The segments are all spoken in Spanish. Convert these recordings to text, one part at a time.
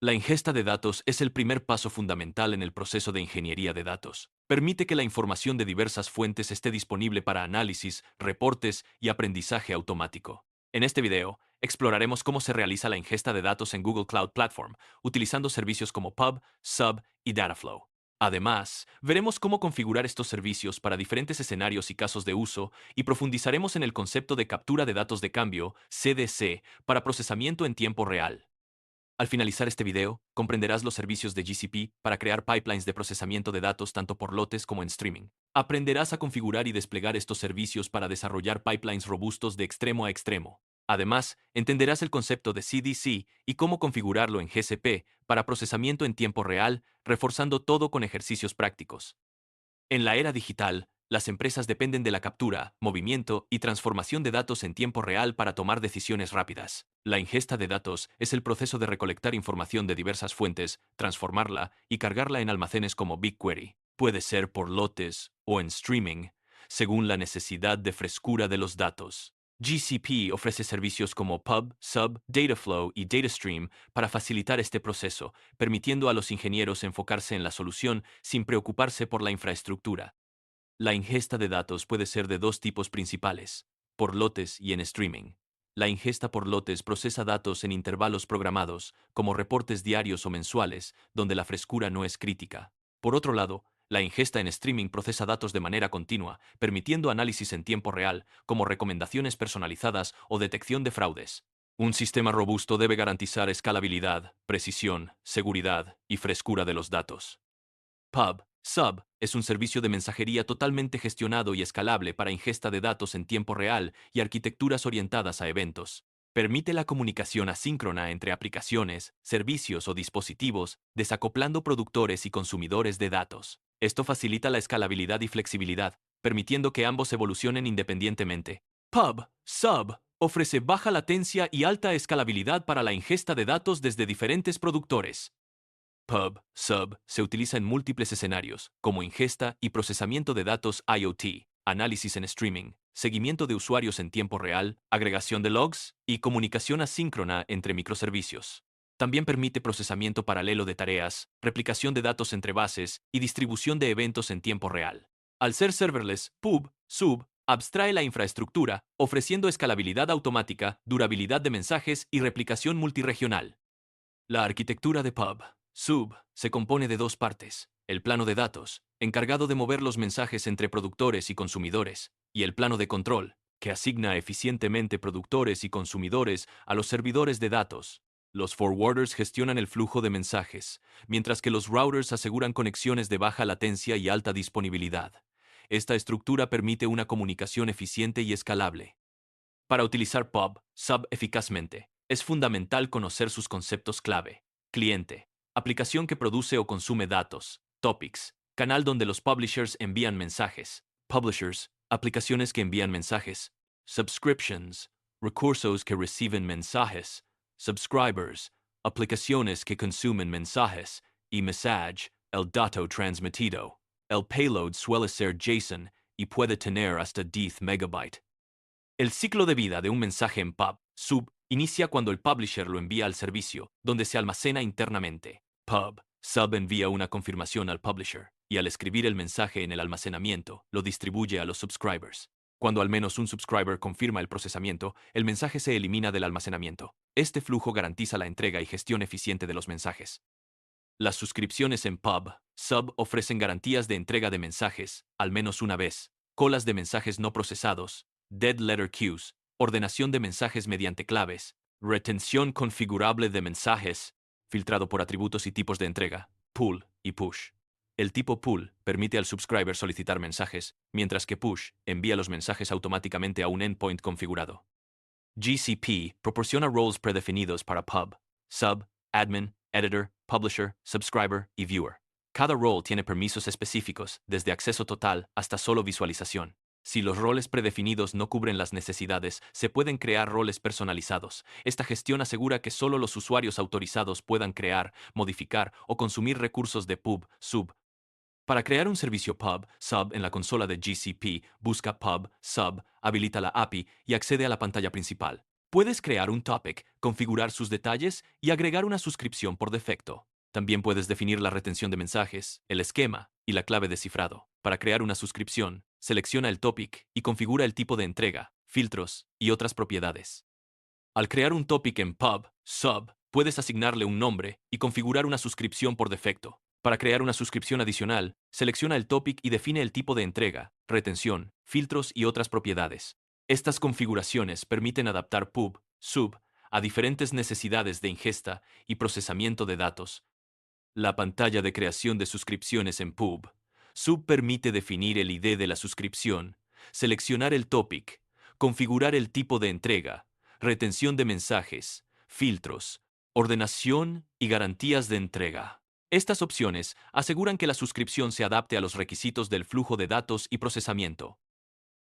La ingesta de datos es el primer paso fundamental en el proceso de ingeniería de datos. Permite que la información de diversas fuentes esté disponible para análisis, reportes y aprendizaje automático. En este video, exploraremos cómo se realiza la ingesta de datos en Google Cloud Platform, utilizando servicios como Pub, Sub y Dataflow. Además, veremos cómo configurar estos servicios para diferentes escenarios y casos de uso, y profundizaremos en el concepto de captura de datos de cambio, CDC, para procesamiento en tiempo real. Al finalizar este video, comprenderás los servicios de GCP para crear pipelines de procesamiento de datos tanto por lotes como en streaming. Aprenderás a configurar y desplegar estos servicios para desarrollar pipelines robustos de extremo a extremo. Además, entenderás el concepto de CDC y cómo configurarlo en GCP para procesamiento en tiempo real, reforzando todo con ejercicios prácticos. En la era digital, las empresas dependen de la captura, movimiento y transformación de datos en tiempo real para tomar decisiones rápidas. La ingesta de datos es el proceso de recolectar información de diversas fuentes, transformarla y cargarla en almacenes como BigQuery. Puede ser por lotes o en streaming, según la necesidad de frescura de los datos. GCP ofrece servicios como Pub, Sub, Dataflow y Datastream para facilitar este proceso, permitiendo a los ingenieros enfocarse en la solución sin preocuparse por la infraestructura. La ingesta de datos puede ser de dos tipos principales, por lotes y en streaming. La ingesta por lotes procesa datos en intervalos programados, como reportes diarios o mensuales, donde la frescura no es crítica. Por otro lado, la ingesta en streaming procesa datos de manera continua, permitiendo análisis en tiempo real, como recomendaciones personalizadas o detección de fraudes. Un sistema robusto debe garantizar escalabilidad, precisión, seguridad y frescura de los datos. Pub, Sub, es un servicio de mensajería totalmente gestionado y escalable para ingesta de datos en tiempo real y arquitecturas orientadas a eventos. Permite la comunicación asíncrona entre aplicaciones, servicios o dispositivos, desacoplando productores y consumidores de datos. Esto facilita la escalabilidad y flexibilidad, permitiendo que ambos evolucionen independientemente. Pub, Sub, ofrece baja latencia y alta escalabilidad para la ingesta de datos desde diferentes productores. Pub, Sub se utiliza en múltiples escenarios, como ingesta y procesamiento de datos IoT, análisis en streaming, seguimiento de usuarios en tiempo real, agregación de logs y comunicación asíncrona entre microservicios. También permite procesamiento paralelo de tareas, replicación de datos entre bases y distribución de eventos en tiempo real. Al ser serverless, Pub, Sub abstrae la infraestructura, ofreciendo escalabilidad automática, durabilidad de mensajes y replicación multiregional. La arquitectura de Pub, Sub, se compone de dos partes: el plano de datos, encargado de mover los mensajes entre productores y consumidores, y el plano de control, que asigna eficientemente productores y consumidores a los servidores de datos. Los forwarders gestionan el flujo de mensajes, mientras que los routers aseguran conexiones de baja latencia y alta disponibilidad. Esta estructura permite una comunicación eficiente y escalable. Para utilizar Pub, Sub eficazmente, es fundamental conocer sus conceptos clave: cliente, aplicación que produce o consume datos; topics, canal donde los publishers envían mensajes; publishers, aplicaciones que envían mensajes; subscriptions, recursos que reciben mensajes; subscribers, aplicaciones que consumen mensajes; y message, el dato transmitido. El payload suele ser JSON y puede tener hasta 10 MB. El ciclo de vida de un mensaje en Pub, Sub, inicia cuando el publisher lo envía al servicio, donde se almacena internamente. Pub, Sub envía una confirmación al publisher, y al escribir el mensaje en el almacenamiento, lo distribuye a los subscribers. Cuando al menos un subscriber confirma el procesamiento, el mensaje se elimina del almacenamiento. Este flujo garantiza la entrega y gestión eficiente de los mensajes. Las suscripciones en Pub, Sub ofrecen garantías de entrega de mensajes, al menos una vez, colas de mensajes no procesados, dead letter queues, ordenación de mensajes mediante claves, retención configurable de mensajes, filtrado por atributos y tipos de entrega, pull y push. El tipo pull permite al subscriber solicitar mensajes, mientras que push envía los mensajes automáticamente a un endpoint configurado. GCP proporciona roles predefinidos para Pub, Sub, Admin, Editor, Publisher, Subscriber y Viewer. Cada role tiene permisos específicos, desde acceso total hasta solo visualización. Si los roles predefinidos no cubren las necesidades, se pueden crear roles personalizados. Esta gestión asegura que solo los usuarios autorizados puedan crear, modificar o consumir recursos de Pub, Sub. Para crear un servicio Pub, Sub en la consola de GCP, busca Pub, Sub, habilita la API y accede a la pantalla principal. Puedes crear un topic, configurar sus detalles y agregar una suscripción por defecto. También puedes definir la retención de mensajes, el esquema y la clave de cifrado. Para crear una suscripción, selecciona el topic y configura el tipo de entrega, filtros y otras propiedades. Al crear un topic en Pub, Sub, puedes asignarle un nombre y configurar una suscripción por defecto. Para crear una suscripción adicional, selecciona el topic y define el tipo de entrega, retención, filtros y otras propiedades. Estas configuraciones permiten adaptar Pub, Sub, a diferentes necesidades de ingesta y procesamiento de datos. La pantalla de creación de suscripciones en Pub, Sub permite definir el ID de la suscripción, seleccionar el topic, configurar el tipo de entrega, retención de mensajes, filtros, ordenación y garantías de entrega. Estas opciones aseguran que la suscripción se adapte a los requisitos del flujo de datos y procesamiento.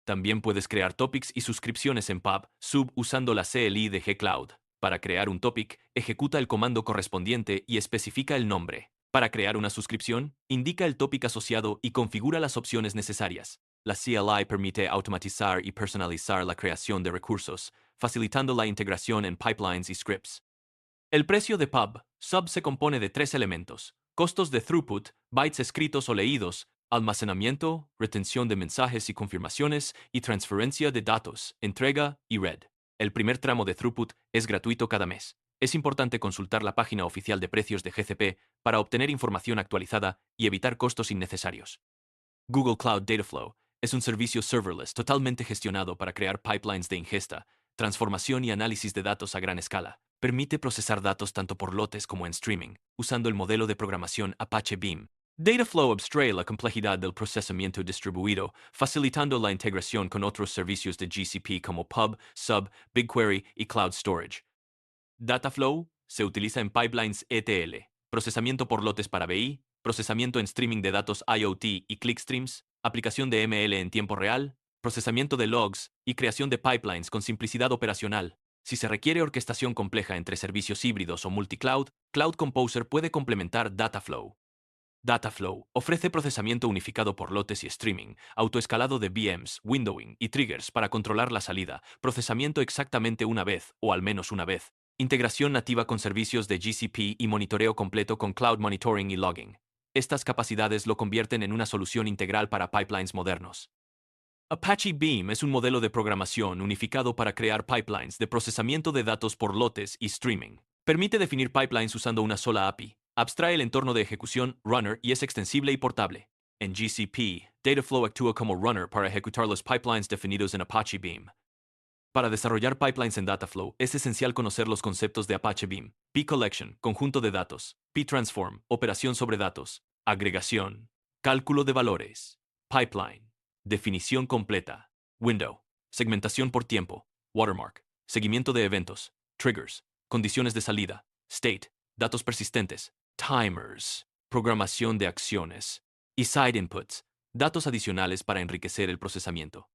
También puedes crear topics y suscripciones en Pub Sub usando la CLI de G-Cloud. Para crear un topic, ejecuta el comando correspondiente y especifica el nombre. Para crear una suscripción, indica el topic asociado y configura las opciones necesarias. La CLI permite automatizar y personalizar la creación de recursos, facilitando la integración en pipelines y scripts. El precio de Pub Sub se compone de tres elementos: costos de throughput, bytes escritos o leídos, almacenamiento, retención de mensajes y confirmaciones, y transferencia de datos, entrega y red. El primer tramo de throughput es gratuito cada mes. Es importante consultar la página oficial de precios de GCP para obtener información actualizada y evitar costos innecesarios. Google Cloud Dataflow es un servicio serverless totalmente gestionado para crear pipelines de ingesta, transformación y análisis de datos a gran escala. Permite procesar datos tanto por lotes como en streaming, usando el modelo de programación Apache Beam. Dataflow abstrae la complejidad del procesamiento distribuido, facilitando la integración con otros servicios de GCP como Pub, Sub, BigQuery y Cloud Storage. Dataflow se utiliza en pipelines ETL, procesamiento por lotes para BI, procesamiento en streaming de datos IoT y clickstreams, aplicación de ML en tiempo real, procesamiento de logs y creación de pipelines con simplicidad operacional. Si se requiere orquestación compleja entre servicios híbridos o multicloud, Cloud Composer puede complementar Dataflow. Dataflow ofrece procesamiento unificado por lotes y streaming, autoescalado de VMs, windowing y triggers para controlar la salida, procesamiento exactamente una vez o al menos una vez, integración nativa con servicios de GCP y monitoreo completo con Cloud Monitoring y Logging. Estas capacidades lo convierten en una solución integral para pipelines modernos. Apache Beam es un modelo de programación unificado para crear pipelines de procesamiento de datos por lotes y streaming. Permite definir pipelines usando una sola API. Abstrae el entorno de ejecución runner y es extensible y portable. En GCP, Dataflow actúa como runner para ejecutar los pipelines definidos en Apache Beam. Para desarrollar pipelines en Dataflow, es esencial conocer los conceptos de Apache Beam: P-Collection, conjunto de datos; P-Transform, operación sobre datos; agregación; cálculo de valores; pipeline; definición completa; window; segmentación por tiempo; watermark; seguimiento de eventos; triggers; condiciones de salida; state; datos persistentes; timers; programación de acciones; y side inputs, datos adicionales para enriquecer el procesamiento.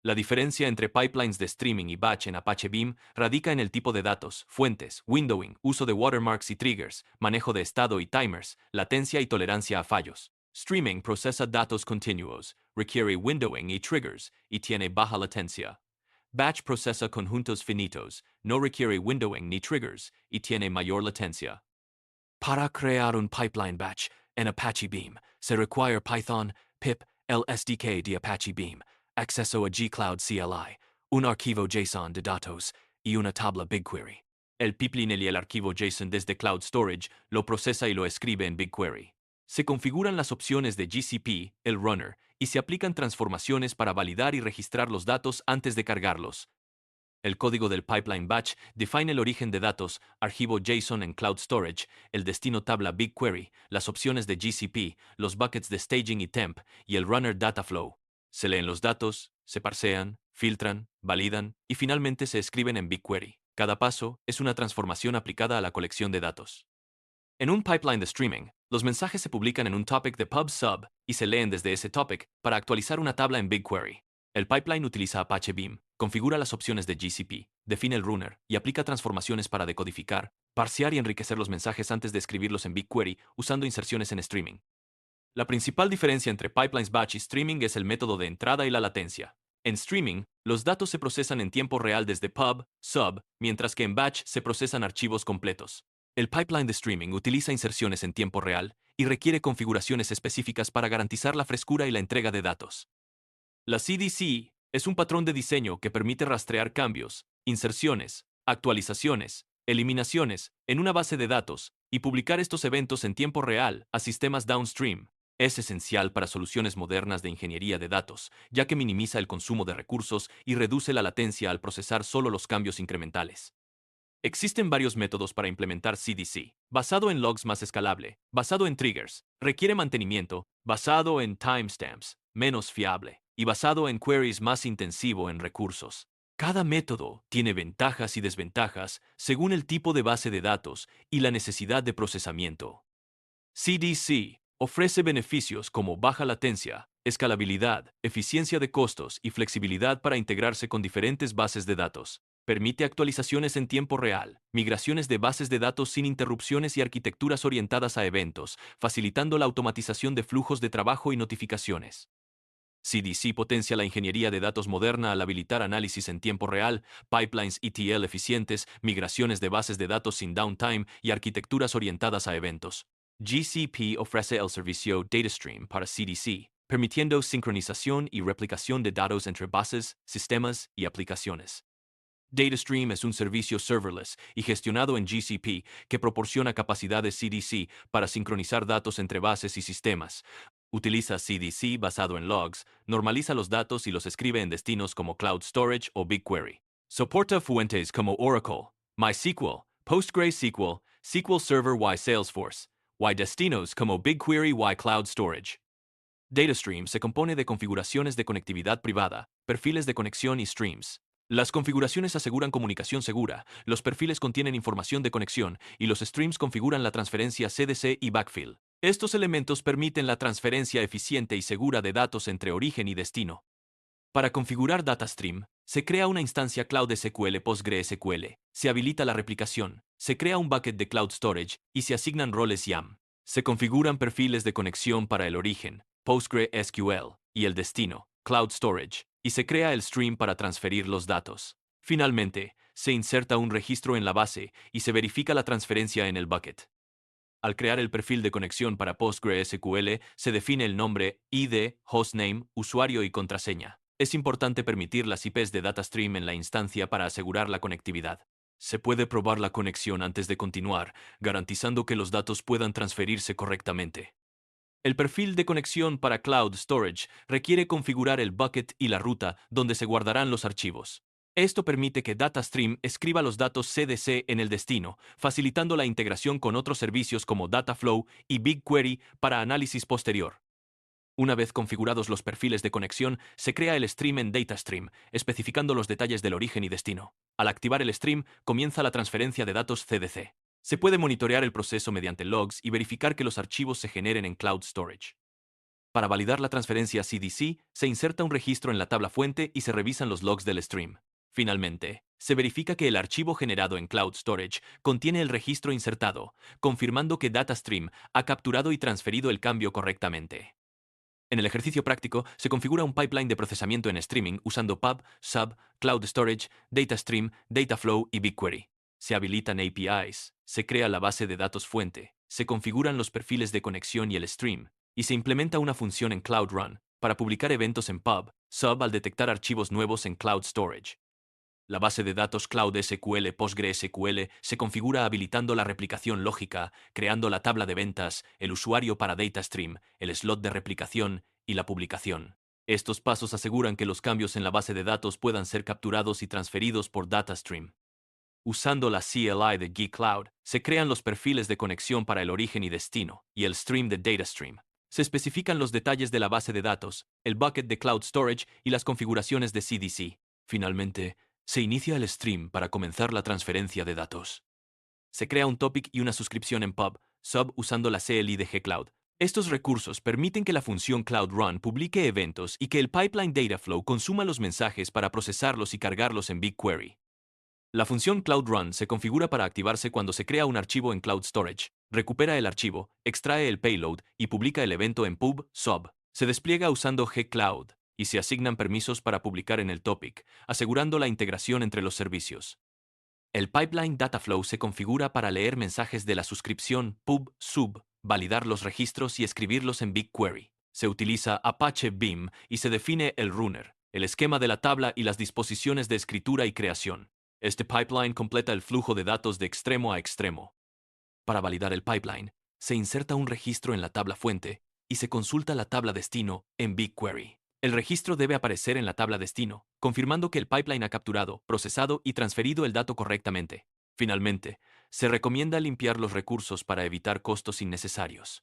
La diferencia entre pipelines de streaming y batch en Apache Beam radica en el tipo de datos, fuentes, windowing, uso de watermarks y triggers, manejo de estado y timers, latencia y tolerancia a fallos. Streaming procesa datos continuos, requiere windowing y triggers, y tiene baja latencia. Batch procesa conjuntos finitos, no requiere windowing ni triggers, y tiene mayor latencia. Para crear un pipeline batch en Apache Beam, se requiere Python, pip, el SDK de Apache Beam, acceso a G-Cloud CLI, un archivo JSON de datos y una tabla BigQuery. El pipeline y el archivo JSON desde Cloud Storage lo procesa y lo escribe en BigQuery. Se configuran las opciones de GCP, el runner, y se aplican transformaciones para validar y registrar los datos antes de cargarlos. El código del pipeline batch define el origen de datos, archivo JSON en Cloud Storage, el destino tabla BigQuery, las opciones de GCP, los buckets de staging y temp, y el runner Dataflow. Se leen los datos, se parsean, filtran, validan y finalmente se escriben en BigQuery. Cada paso es una transformación aplicada a la colección de datos. En un pipeline de streaming, los mensajes se publican en un topic de Pub Sub y se leen desde ese topic para actualizar una tabla en BigQuery. El pipeline utiliza Apache Beam, configura las opciones de GCP, define el runner y aplica transformaciones para decodificar, parsear y enriquecer los mensajes antes de escribirlos en BigQuery usando inserciones en streaming. La principal diferencia entre pipelines batch y streaming es el método de entrada y la latencia. En streaming, los datos se procesan en tiempo real desde pub, sub, mientras que en batch se procesan archivos completos. El pipeline de streaming utiliza inserciones en tiempo real y requiere configuraciones específicas para garantizar la frescura y la entrega de datos. La CDC es un patrón de diseño que permite rastrear cambios, inserciones, actualizaciones, eliminaciones en una base de datos y publicar estos eventos en tiempo real a sistemas downstream. Es esencial para soluciones modernas de ingeniería de datos, ya que minimiza el consumo de recursos y reduce la latencia al procesar solo los cambios incrementales. Existen varios métodos para implementar CDC, basado en logs más escalable, basado en triggers, requiere mantenimiento, basado en timestamps, menos fiable, y basado en queries más intensivo en recursos. Cada método tiene ventajas y desventajas según el tipo de base de datos y la necesidad de procesamiento. CDC ofrece beneficios como baja latencia, escalabilidad, eficiencia de costos y flexibilidad para integrarse con diferentes bases de datos. Permite actualizaciones en tiempo real, migraciones de bases de datos sin interrupciones y arquitecturas orientadas a eventos, facilitando la automatización de flujos de trabajo y notificaciones. CDC potencia la ingeniería de datos moderna al habilitar análisis en tiempo real, pipelines ETL eficientes, migraciones de bases de datos sin downtime y arquitecturas orientadas a eventos. GCP ofrece el servicio DataStream para CDC, permitiendo sincronización y replicación de datos entre bases, sistemas y aplicaciones. DataStream es un servicio serverless y gestionado en GCP que proporciona capacidades CDC para sincronizar datos entre bases y sistemas. Utiliza CDC basado en logs, normaliza los datos y los escribe en destinos como Cloud Storage o BigQuery. Soporta fuentes como Oracle, MySQL, PostgreSQL, SQL Server y Salesforce, y destinos como BigQuery y Cloud Storage. DataStream se compone de configuraciones de conectividad privada, perfiles de conexión y streams. Las configuraciones aseguran comunicación segura, los perfiles contienen información de conexión y los streams configuran la transferencia CDC y backfill. Estos elementos permiten la transferencia eficiente y segura de datos entre origen y destino. Para configurar DataStream, se crea una instancia Cloud SQL PostgreSQL, se habilita la replicación, se crea un bucket de Cloud Storage y se asignan roles YAML. Se configuran perfiles de conexión para el origen, PostgreSQL, y el destino, Cloud Storage, y se crea el stream para transferir los datos. Finalmente, se inserta un registro en la base y se verifica la transferencia en el bucket. Al crear el perfil de conexión para PostgreSQL, se define el nombre, ID, hostname, usuario y contraseña. Es importante permitir las IPs de DataStream en la instancia para asegurar la conectividad. Se puede probar la conexión antes de continuar, garantizando que los datos puedan transferirse correctamente. El perfil de conexión para Cloud Storage requiere configurar el bucket y la ruta donde se guardarán los archivos. Esto permite que DataStream escriba los datos CDC en el destino, facilitando la integración con otros servicios como Dataflow y BigQuery para análisis posterior. Una vez configurados los perfiles de conexión, se crea el stream en DataStream, especificando los detalles del origen y destino. Al activar el stream, comienza la transferencia de datos CDC. Se puede monitorear el proceso mediante logs y verificar que los archivos se generen en Cloud Storage. Para validar la transferencia CDC, se inserta un registro en la tabla fuente y se revisan los logs del stream. Finalmente, se verifica que el archivo generado en Cloud Storage contiene el registro insertado, confirmando que DataStream ha capturado y transferido el cambio correctamente. En el ejercicio práctico, se configura un pipeline de procesamiento en streaming usando Pub, Sub, Cloud Storage, DataStream, Dataflow y BigQuery. Se habilitan APIs, se crea la base de datos fuente, se configuran los perfiles de conexión y el stream, y se implementa una función en Cloud Run para publicar eventos en Pub, Sub al detectar archivos nuevos en Cloud Storage. La base de datos Cloud SQL PostgreSQL se configura habilitando la replicación lógica, creando la tabla de ventas, el usuario para DataStream, el slot de replicación y la publicación. Estos pasos aseguran que los cambios en la base de datos puedan ser capturados y transferidos por DataStream. Usando la CLI de Geek Cloud, se crean los perfiles de conexión para el origen y destino, y el stream de DataStream. Se especifican los detalles de la base de datos, el bucket de Cloud Storage y las configuraciones de CDC. Finalmente, se inicia el stream para comenzar la transferencia de datos. Se crea un topic y una suscripción en Pub, Sub usando la CLI de G-Cloud. Estos recursos permiten que la función Cloud Run publique eventos y que el pipeline Dataflow consuma los mensajes para procesarlos y cargarlos en BigQuery. La función Cloud Run se configura para activarse cuando se crea un archivo en Cloud Storage, recupera el archivo, extrae el payload y publica el evento en Pub, Sub. Se despliega usando G-Cloud y se asignan permisos para publicar en el topic, asegurando la integración entre los servicios. El pipeline Dataflow se configura para leer mensajes de la suscripción pub/sub, validar los registros y escribirlos en BigQuery. Se utiliza Apache Beam y se define el runner, el esquema de la tabla y las disposiciones de escritura y creación. Este pipeline completa el flujo de datos de extremo a extremo. Para validar el pipeline, se inserta un registro en la tabla fuente y se consulta la tabla destino en BigQuery. El registro debe aparecer en la tabla destino, confirmando que el pipeline ha capturado, procesado y transferido el dato correctamente. Finalmente, se recomienda limpiar los recursos para evitar costos innecesarios.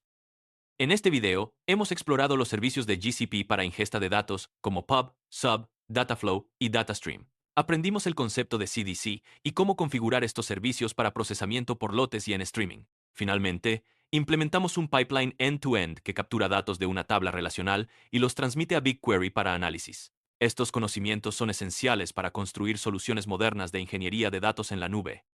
En este video, hemos explorado los servicios de GCP para ingesta de datos como Pub, Sub, Dataflow y Datastream. Aprendimos el concepto de CDC y cómo configurar estos servicios para procesamiento por lotes y en streaming. Finalmente, implementamos un pipeline end-to-end que captura datos de una tabla relacional y los transmite a BigQuery para análisis. Estos conocimientos son esenciales para construir soluciones modernas de ingeniería de datos en la nube.